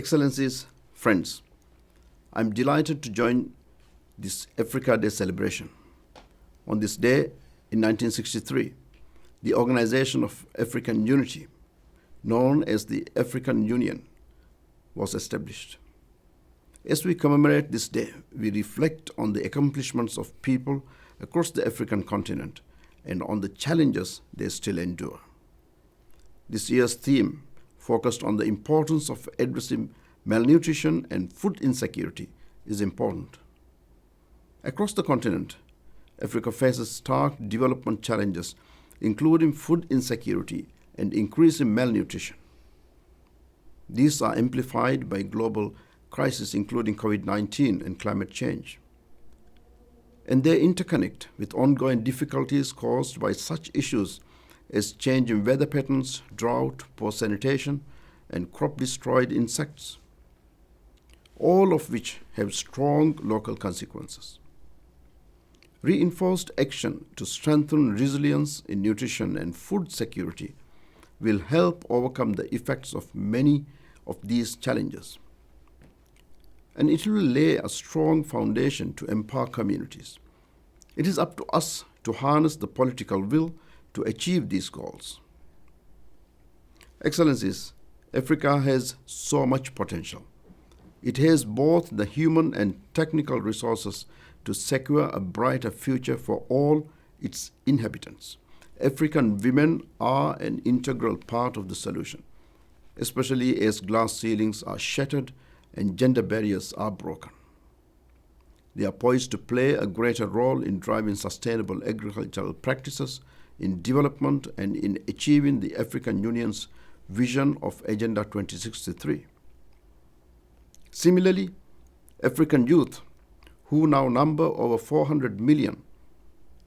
Excellencies, friends, I'm delighted to join this Africa Day celebration. On this day, in 1963, the Organization of African Unity, known as the African Union, was established. As we commemorate this day, we reflect on the accomplishments of people across the African continent and on the challenges they still endure. This year's theme focused on the importance of addressing malnutrition and food insecurity is important. Across the continent, Africa faces stark development challenges, including food insecurity and increasing malnutrition. These are amplified by global crises including COVID-19 and climate change. And they interconnect with ongoing difficulties caused by such issues as changing weather patterns, drought, poor sanitation, and crop-destroyed insects, all of which have strong local consequences. Reinforced action to strengthen resilience in nutrition and food security will help overcome the effects of many of these challenges. And it will lay a strong foundation to empower communities. It is up to us to harness the political will to achieve these goals. Excellencies, Africa has so much potential. It has both the human and technical resources to secure a brighter future for all its inhabitants. African women are an integral part of the solution, especially as glass ceilings are shattered and gender barriers are broken. They are poised to play a greater role in driving sustainable agricultural practices, in development, and in achieving the African Union's vision of Agenda 2063. Similarly, African youth, who now number over 400 million,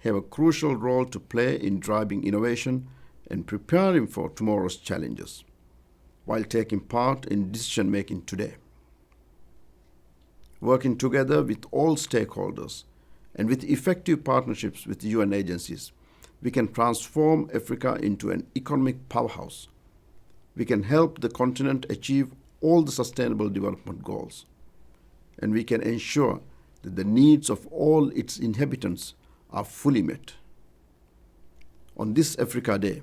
have a crucial role to play in driving innovation and preparing for tomorrow's challenges, while taking part in decision-making today. Working together with all stakeholders and with effective partnerships with UN agencies, we can transform Africa into an economic powerhouse. We can help the continent achieve all the sustainable development goals, and we can ensure that the needs of all its inhabitants are fully met. On this Africa Day,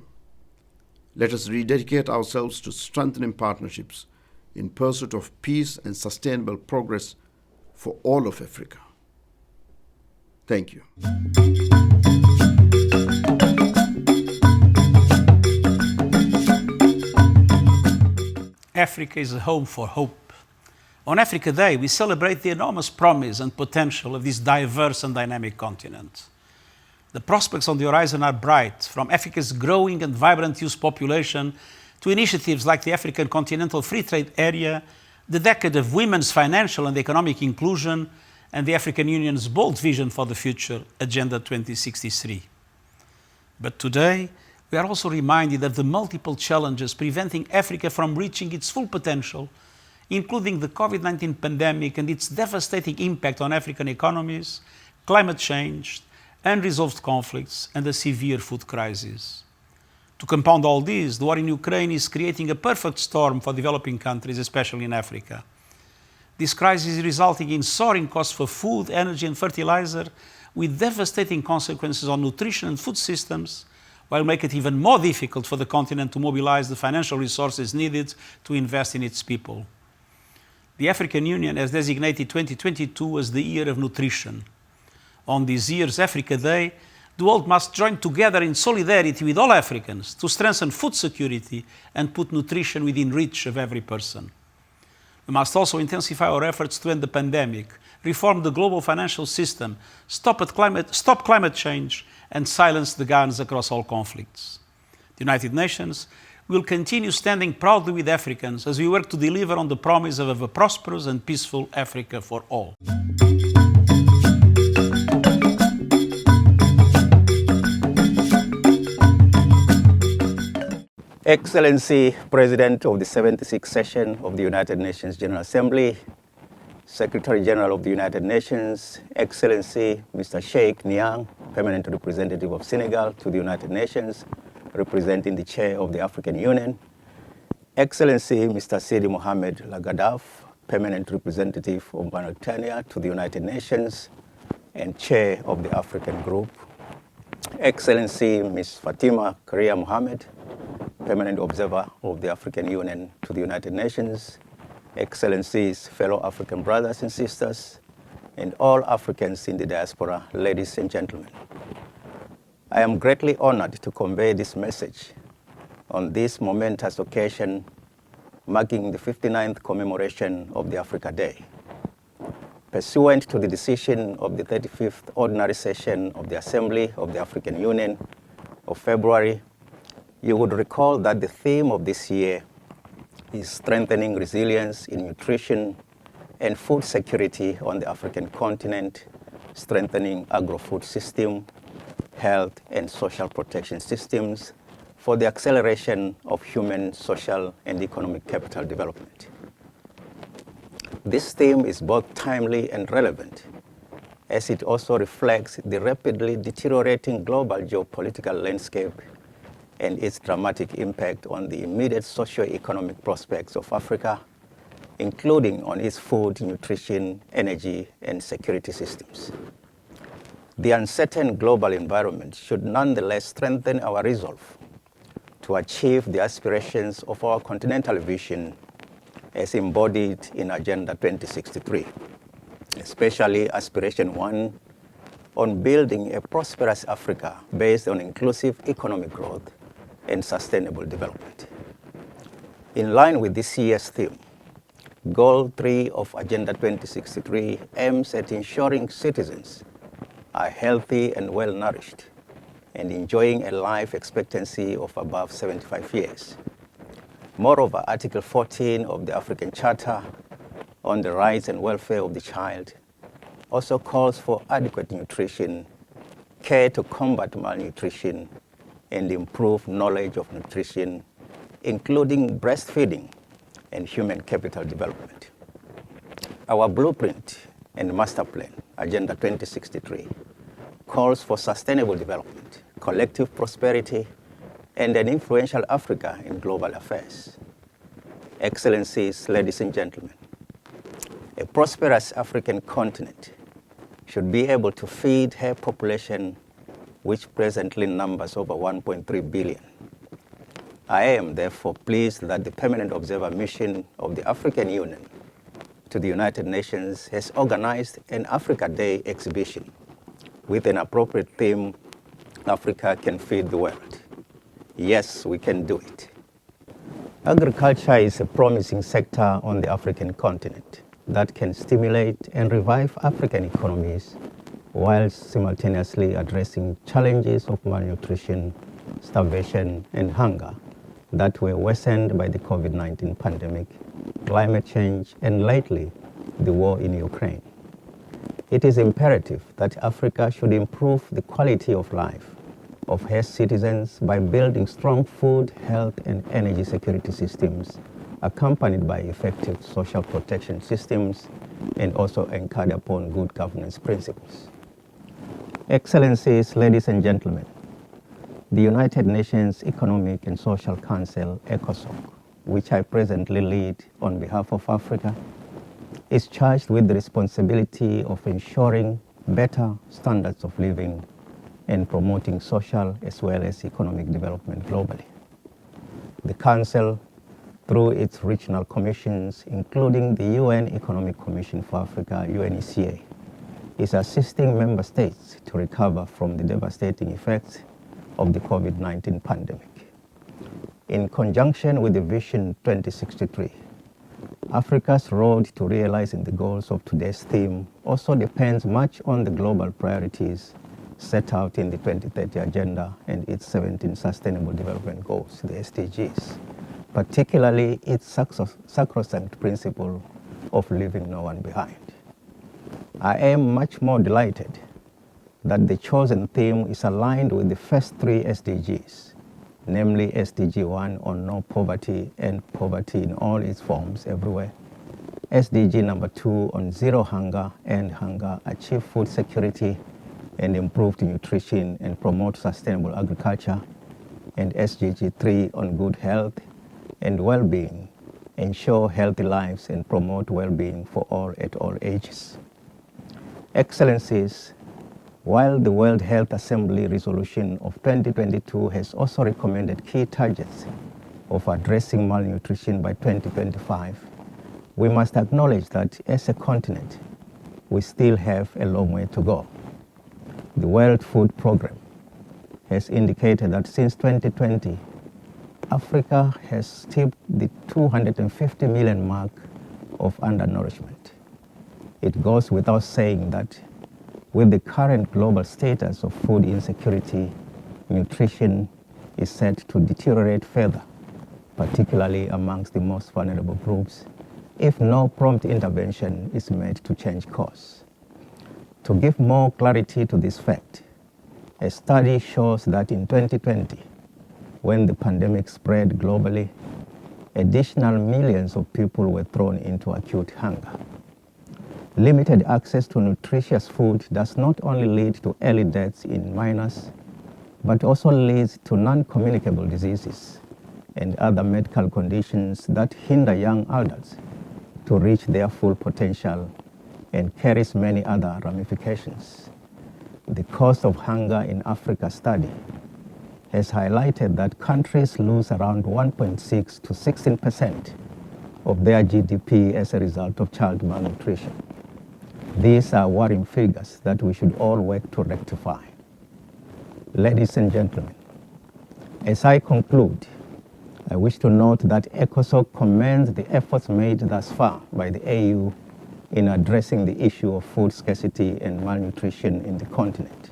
let us rededicate ourselves to strengthening partnerships in pursuit of peace and sustainable progress for all of Africa. Thank you. Africa is a home for hope. On Africa Day, we celebrate the enormous promise and potential of this diverse and dynamic continent. The prospects on the horizon are bright, from Africa's growing and vibrant youth population to initiatives like the African Continental Free Trade Area, the decade of women's financial and economic inclusion, and the African Union's bold vision for the future, Agenda 2063. But today, we are also reminded of the multiple challenges preventing Africa from reaching its full potential, including the COVID-19 pandemic and its devastating impact on African economies, climate change, unresolved conflicts, and a severe food crisis. To compound all this, the war in Ukraine is creating a perfect storm for developing countries, especially in Africa. This crisis is resulting in soaring costs for food, energy, and fertilizer, with devastating consequences on nutrition and food systems, while making it even more difficult for the continent to mobilize the financial resources needed to invest in its people. The African Union has designated 2022 as the Year of Nutrition. On this year's Africa Day, the world must join together in solidarity with all Africans to strengthen food security and put nutrition within reach of every person. We must also intensify our efforts to end the pandemic, reform the global financial system, stop climate change, and silence the guns across all conflicts. The United Nations will continue standing proudly with Africans as we work to deliver on the promise of a prosperous and peaceful Africa for all. Excellency, President of the 76th session of the United Nations General Assembly, Secretary General of the United Nations, Excellency Mr. Sheikh Niang, Permanent Representative of Senegal to the United Nations, representing the Chair of the African Union, Excellency Mr. Sidi Mohamed Lagadaf, Permanent Representative of Mauritania to the United Nations and Chair of the African Group. Excellency Ms. Fatima Karia Mohamed, Permanent Observer of the African Union to the United Nations. Excellencies, fellow African brothers and sisters, and all Africans in the diaspora, ladies and gentlemen. I am greatly honored to convey this message on this momentous occasion marking the 59th commemoration of the Africa Day. Pursuant to the decision of the 35th Ordinary Session of the Assembly of the African Union of February, you would recall that the theme of this year is strengthening resilience in nutrition and food security on the African continent, strengthening agro-food system, health and social protection systems for the acceleration of human, social, and economic capital development. This theme is both timely and relevant, as it also reflects the rapidly deteriorating global geopolitical landscape and its dramatic impact on the immediate socio-economic prospects of Africa, including on its food, nutrition, energy, and security systems. The uncertain global environment should nonetheless strengthen our resolve to achieve the aspirations of our continental vision as embodied in Agenda 2063, especially Aspiration 1 on building a prosperous Africa based on inclusive economic growth and sustainable development. In line with this year's theme, Goal 3 of Agenda 2063 aims at ensuring citizens are healthy and well-nourished and enjoying a life expectancy of above 75 years. Moreover, Article 14 of the African Charter on the Rights and Welfare of the Child also calls for adequate nutrition, care to combat malnutrition, and improve knowledge of nutrition, including breastfeeding and human capital development. Our blueprint and master plan, Agenda 2063, calls for sustainable development, collective prosperity, and an influential Africa in global affairs. Excellencies, ladies and gentlemen, a prosperous African continent should be able to feed her population, which presently numbers over 1.3 billion. I am therefore pleased that the Permanent Observer Mission of the African Union to the United Nations has organized an Africa Day exhibition with an appropriate theme, Africa Can Feed the World. Yes, we can do it. Agriculture is a promising sector on the African continent that can stimulate and revive African economies while simultaneously addressing challenges of malnutrition, starvation, and hunger that were worsened by the COVID-19 pandemic, climate change, and lately, the war in Ukraine. It is imperative that Africa should improve the quality of life of her citizens by building strong food, health, and energy security systems, accompanied by effective social protection systems, and also anchored upon good governance principles. Excellencies, ladies and gentlemen, the United Nations Economic and Social Council, UNECOSOC, which I presently lead on behalf of Africa, is charged with the responsibility of ensuring better standards of living and promoting social as well as economic development globally. The Council, through its regional commissions, including the UN Economic Commission for Africa, UNECA, is assisting member states to recover from the devastating effects of the COVID-19 pandemic. In conjunction with the Vision 2063, Africa's road to realizing the goals of today's theme also depends much on the global priorities set out in the 2030 Agenda and its 17 Sustainable Development Goals, the SDGs, particularly its sacrosanct principle of leaving no one behind. I am much more delighted that the chosen theme is aligned with the first three SDGs, namely SDG 1 on no poverty and poverty in all its forms everywhere, SDG number 2 on zero hunger and hunger, achieve food security and improved nutrition and promote sustainable agriculture, and SDG 3 on good health, and well-being, ensure healthy lives, and promote well-being for all at all ages. Excellencies, while the World Health Assembly resolution of 2022 has also recommended key targets of addressing malnutrition by 2025, we must acknowledge that as a continent, we still have a long way to go. The World Food Programme has indicated that since 2020, Africa has tipped the 250 million mark of undernourishment. It goes without saying that with the current global status of food insecurity, nutrition is set to deteriorate further, particularly amongst the most vulnerable groups, if no prompt intervention is made to change course. To give more clarity to this fact, a study shows that in 2020, when the pandemic spread globally, additional millions of people were thrown into acute hunger. Limited access to nutritious food does not only lead to early deaths in minors, but also leads to non-communicable diseases and other medical conditions that hinder young adults to reach their full potential and carries many other ramifications. The Cost of Hunger in Africa study has highlighted that countries lose around 1.6 to 16% of their GDP as a result of child malnutrition. These are worrying figures that we should all work to rectify. Ladies and gentlemen, as I conclude, I wish to note that UNECOSOC commends the efforts made thus far by the AU in addressing the issue of food scarcity and malnutrition in the continent.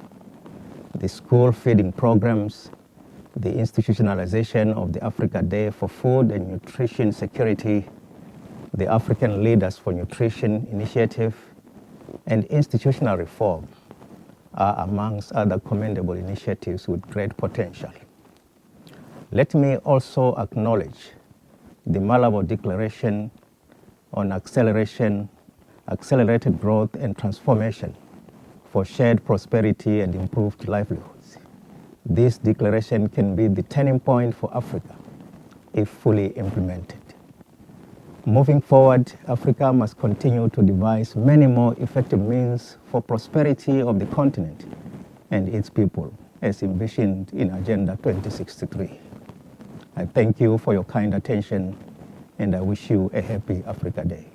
The school feeding programs, the institutionalization of the Africa Day for Food and Nutrition Security, the African Leaders for Nutrition Initiative, and institutional reform are amongst other commendable initiatives with great potential. Let me also acknowledge the Malabo Declaration on accelerated growth and transformation for shared prosperity and improved livelihoods. This declaration can be the turning point for Africa if fully implemented. Moving forward, Africa must continue to devise many more effective means for prosperity of the continent and its people, as envisioned in Agenda 2063. I thank you for your kind attention, and I wish you a happy Africa Day.